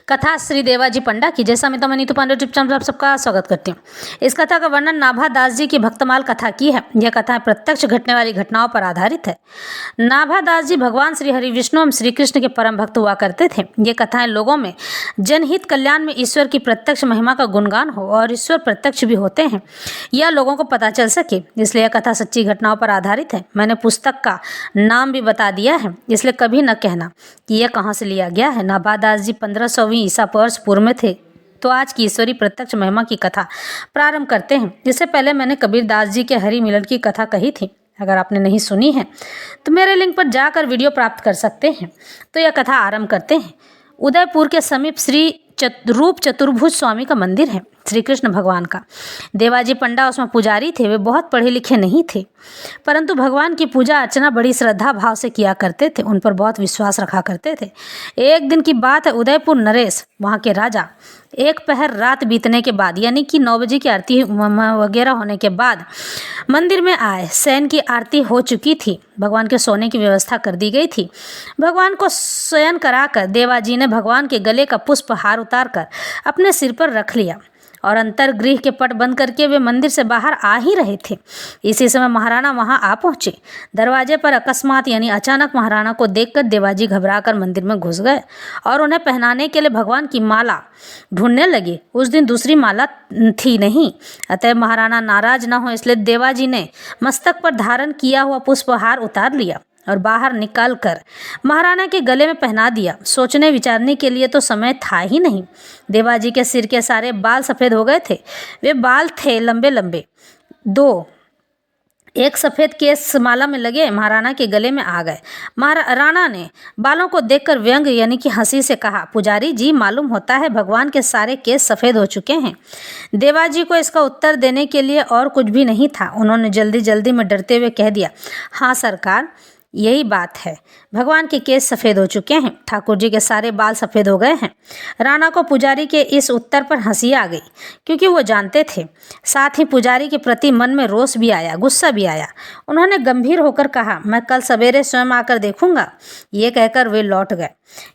कथा श्री देवाजी पंडा की। जैसा मैं नीतू पांडे यूट्यूब चैनल पर आप सबका स्वागत करती हूँ। इस कथा का वर्णन नाभा दास जी की भक्तमाल कथा की है। यह कथा प्रत्यक्ष घटने वाली घटनाओं पर आधारित है। नाभा दास जी भगवान श्री हरि विष्णु एवं श्री कृष्ण के परम भक्त हुआ करते थे। ये कथाएं लोगों में जनहित कल्याण में ईश्वर की प्रत्यक्ष महिमा का गुणगान हो और ईश्वर प्रत्यक्ष भी होते हैं, यह लोगों को पता चल सके, इसलिए यह कथा सच्ची घटनाओं पर आधारित है। मैंने पुस्तक का नाम भी बता दिया है, इसलिए कभी न कहना कि यह कहाँ से लिया गया है। नाभा दास जी 1500वीं ईसा वर्ष पूर्व में थे। तो आज की ईश्वरी प्रत्यक्ष महिमा की कथा प्रारंभ करते हैं। इससे पहले मैंने कबीर दास जी के हरि मिलन की कथा कही थी। अगर आपने नहीं सुनी है तो मेरे लिंक पर जाकर वीडियो प्राप्त कर सकते हैं। तो यह कथा आरंभ करते हैं। उदयपुर के समीप श्री रूप चतुर्भुज स्वामी का मंदिर है, श्री कृष्ण भगवान का। देवाजी पंडा उसमें पुजारी थे। वे बहुत पढ़े लिखे नहीं थे, परंतु भगवान की पूजा अर्चना बड़ी श्रद्धा भाव से किया करते थे। उन पर बहुत विश्वास रखा करते थे। एक दिन की बात है, उदयपुर नरेश वहाँ के राजा एक पहर रात बीतने के बाद, यानी कि 9 बजे की आरती वगैरह होने के बाद मंदिर में आए। शयन की आरती हो चुकी थी, भगवान के सोने की व्यवस्था कर दी गई थी। भगवान को शयन कराकर देवाजी ने भगवान के गले का पुष्प हार उतार कर अपने सिर पर रख लिया और अंतर्गृह के पट बंद करके वे मंदिर से बाहर आ ही रहे थे। इसी समय महाराणा वहां आ पहुंचे। दरवाजे पर अकस्मात यानी अचानक महाराणा को देखकर देवाजी घबराकर मंदिर में घुस गए और उन्हें पहनाने के लिए भगवान की माला ढूंढने लगे। उस दिन दूसरी माला थी नहीं, अतः महाराणा नाराज न हो इसलिए देवाजी ने मस्तक पर धारण किया हुआ पुष्पहार उतार लिया और बाहर निकाल कर महाराणा के गले में पहना दिया। सोचने विचारने के लिए तो समय था ही नहीं। देवाजी के सिर के सारे बाल सफ़ेद हो गए थे। वे बाल थे लंबे लंबे, एक सफ़ेद केस माला में लगे महाराणा के गले में आ गए। महाराणा ने बालों को देखकर व्यंग यानी कि हंसी से कहा, पुजारी जी, मालूम होता है भगवान के सारे केस सफ़ेद हो चुके हैं। देवाजी को इसका उत्तर देने के लिए और कुछ भी नहीं था। उन्होंने जल्दी जल्दी में डरते हुए कह दिया, हाँ सरकार, यही बात है, भगवान के केस सफ़ेद हो चुके हैं, ठाकुर जी के सारे बाल सफ़ेद हो गए हैं। राणा को पुजारी के इस उत्तर पर हंसी आ गई, क्योंकि वो जानते थे। साथ ही पुजारी के प्रति मन में रोष भी आया, गुस्सा भी आया। उन्होंने गंभीर होकर कहा, मैं कल सवेरे स्वयं आकर देखूंगा। ये कहकर वे लौट गए।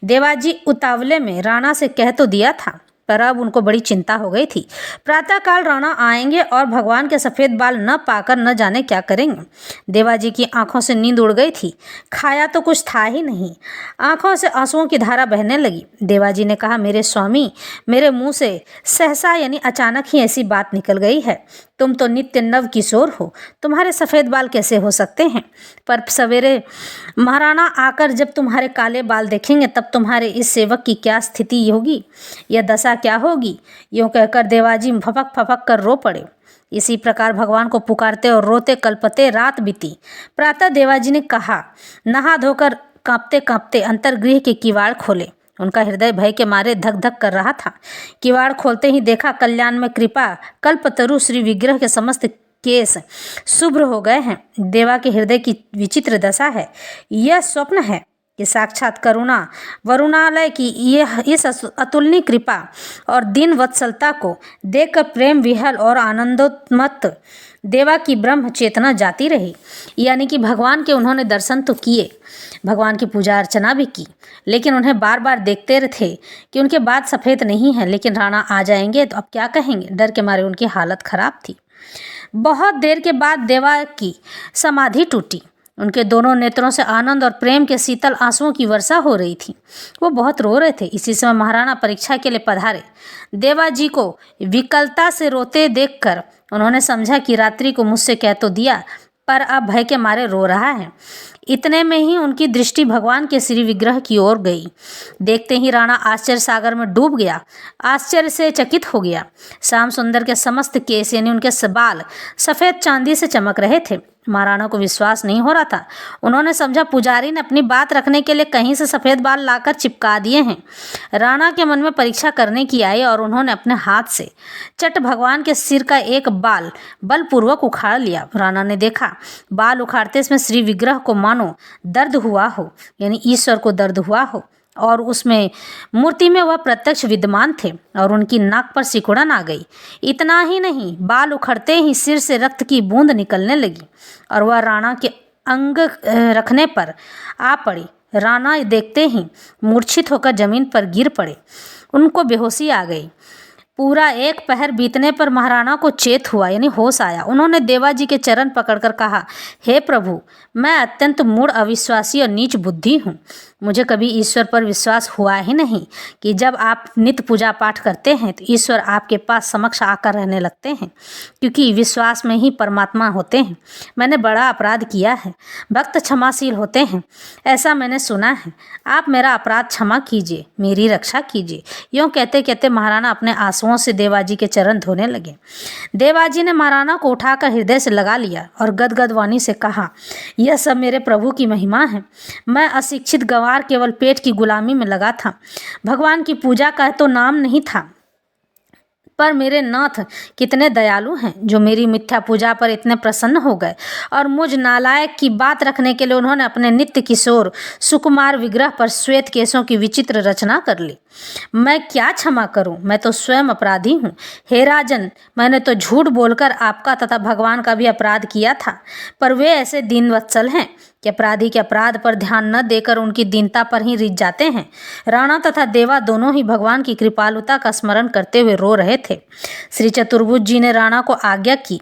देवाजी उतावले में राणा से कह तो दिया था, पर अब उनको बड़ी चिंता हो गई थी। प्रातःकाल राणा आएंगे और भगवान के सफ़ेद बाल न पाकर न जाने क्या करेंगे। देवाजी की आंखों से नींद उड़ गई थी। खाया तो कुछ था ही नहीं। आंखों से आंसुओं की धारा बहने लगी। देवाजी ने कहा, मेरे स्वामी, मेरे मुंह से सहसा यानी अचानक ही ऐसी बात निकल गई है। तुम तो नित्य नव किशोर हो, तुम्हारे सफ़ेद बाल कैसे हो सकते हैं? पर सवेरे महाराणा आकर जब तुम्हारे काले बाल देखेंगे तब तुम्हारे इस सेवक की क्या स्थिति होगी, यह दशा क्या होगी? यूँ कहकर देवाजी फपक फपक कर रो पड़े। इसी प्रकार भगवान को पुकारते और रोते कल्पते रात बीती। प्रातः देवाजी ने कहा, नहा धोकर कांपते कांपते अंतर्गृह के किवाड़ खोले। उनका हृदय भय के मारे धक धक कर रहा था। किवाड़ खोलते ही देखा, कल्याण में कृपा कल्पतरु श्री विग्रह के समस्त केस शुभ्र हो गए हैं। देवा के हृदय की विचित्र दशा है। यह स्वप्न है कि साक्षात करुणा वरुणालय की यह इस अतुलनीय कृपा और दीन वत्सलता को देखकर प्रेम विहल और आनंदोन्मत्त देवा की ब्रह्म चेतना जाती रही। यानी कि भगवान के उन्होंने दर्शन तो किए, भगवान की पूजा अर्चना भी की, लेकिन उन्हें बार बार देखते थे कि उनके बाल सफ़ेद नहीं हैं। लेकिन राणा आ जाएंगे तो अब क्या कहेंगे? डर के मारे उनकी हालत खराब थी। बहुत देर के बाद देवा की समाधि टूटी। उनके दोनों नेत्रों से आनंद और प्रेम के शीतल आंसुओं की वर्षा हो रही थी। वो बहुत रो रहे थे। इसी समय महाराणा परीक्षा के लिए पधारे। देवाजी को विकलता से रोते देखकर उन्होंने समझा कि रात्रि को मुझसे कह तो दिया, पर अब भय के मारे रो रहा है। इतने में ही उनकी दृष्टि भगवान के श्री विग्रह की ओर गई। देखते ही राणा आश्चर्य सागर में डूब गया, आश्चर्य से चकित हो गया। श्याम सुंदर के समस्त केस यानी उनके बाल सफ़ेद चांदी से चमक रहे थे। महाराणा को विश्वास नहीं हो रहा था। उन्होंने समझा पुजारी ने अपनी बात रखने के लिए कहीं से सफ़ेद बाल लाकर चिपका दिए हैं। राणा के मन में परीक्षा करने की आई और उन्होंने अपने हाथ से चट भगवान के सिर का एक बाल बलपूर्वक उखाड़ लिया। राणा ने देखा, बाल उखाड़ते इसमें श्री विग्रह को मानो दर्द हुआ हो, यानी ईश्वर को दर्द हुआ हो, और उसमें मूर्ति में वह प्रत्यक्ष विद्यमान थे और उनकी नाक पर सिकुड़न आ गई। इतना ही नहीं, बाल उखड़ते ही सिर से रक्त की बूंद निकलने लगी और वह राणा के अंग रखने पर आ पड़ी। राणा देखते ही मूर्छित होकर जमीन पर गिर पड़े। उनको बेहोशी आ गई। पूरा एक पहर बीतने पर महाराणा को चेत हुआ, यानी होश आया। उन्होंने देवाजी के चरण पकड़कर कहा, हे प्रभु, मैं अत्यंत मूढ़, अविश्वासी और नीच बुद्धि हूँ। मुझे कभी ईश्वर पर विश्वास हुआ ही नहीं कि जब आप नित्य पूजा पाठ करते हैं तो ईश्वर आपके पास समक्ष आकर रहने लगते हैं, क्योंकि विश्वास में ही परमात्मा होते हैं। मैंने बड़ा अपराध किया है। भक्त क्षमाशील होते हैं, ऐसा मैंने सुना है। आप मेरा अपराध क्षमा कीजिए, मेरी रक्षा कीजिए। यूँ कहते कहते महाराणा अपने आंसुओं से देवाजी के चरण धोने लगे। देवाजी ने महाराणा को उठाकर हृदय से लगा लिया और गदगद वाणी से कहा, यह सब मेरे प्रभु की महिमा है। मैं अशिक्षित गंवार केवल पेट की गुलामी में लगा था। भगवान की पूजा का तो नाम नहीं था। पर मेरे नाथ कितने दयालु हैं, जो मेरी मिथ्या पूजा पर इतने प्रसन्न हो गए और मुझ नालायक की बात रखने के लिए उन्होंने अपने नित्य किशोर सुकुमार विग्रह पर श्वेत केशों की विचित्र रचना कर ली। मैं क्या क्षमा करूं? मैं तो स्वयं अपराधी हूं। हे राजन, मैंने तो झूठ बोलकर आपका तथा भगवान का भी अपराध किया था, पर वे ऐसे दीनवत्सल हैं कि अपराधी के अपराध पर ध्यान न देकर उनकी दीनता पर ही रिझ जाते हैं। राणा तथा देवा दोनों ही भगवान की कृपालुता का स्मरण करते हुए रो रहे थे। श्री चतुर्भुज जी ने राणा को आज्ञा की,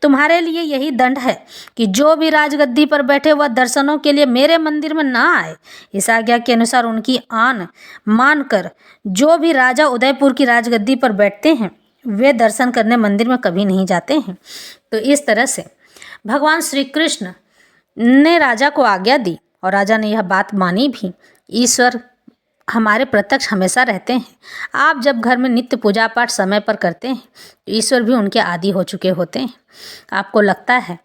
तुम्हारे लिए यही दंड है कि जो भी राजगद्दी पर बैठे वह दर्शनों के लिए मेरे मंदिर में न आए। इस आज्ञा के अनुसार उनकी आन मानकर जो भी राजा उदयपुर की राजगद्दी पर बैठते हैं वे दर्शन करने मंदिर में कभी नहीं जाते हैं। तो इस तरह से भगवान श्री कृष्ण ने राजा को आज्ञा दी और राजा ने यह बात मानी भी। ईश्वर हमारे प्रत्यक्ष हमेशा रहते हैं। आप जब घर में नित्य पूजा पाठ समय पर करते हैं तो ईश्वर भी उनके आदी हो चुके होते हैं। आपको लगता है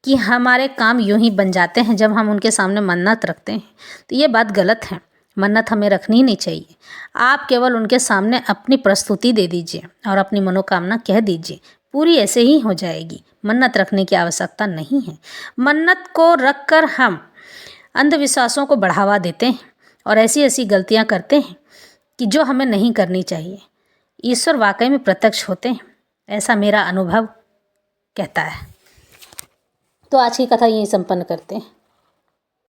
कि हमारे काम यूं ही बन जाते हैं जब हम उनके सामने मन्नत रखते हैं, तो ये बात गलत है। मन्नत हमें रखनी ही नहीं चाहिए। आप केवल उनके सामने अपनी प्रस्तुति दे दीजिए और अपनी मनोकामना कह दीजिए, पूरी ऐसे ही हो जाएगी। मन्नत रखने की आवश्यकता नहीं है। मन्नत को रखकर हम अंधविश्वासों को बढ़ावा देते हैं और ऐसी ऐसी गलतियां करते हैं कि जो हमें नहीं करनी चाहिए। ईश्वर वाकई में प्रत्यक्ष होते हैं, ऐसा मेरा अनुभव कहता है। तो आज की कथा यहीं संपन्न करते हैं।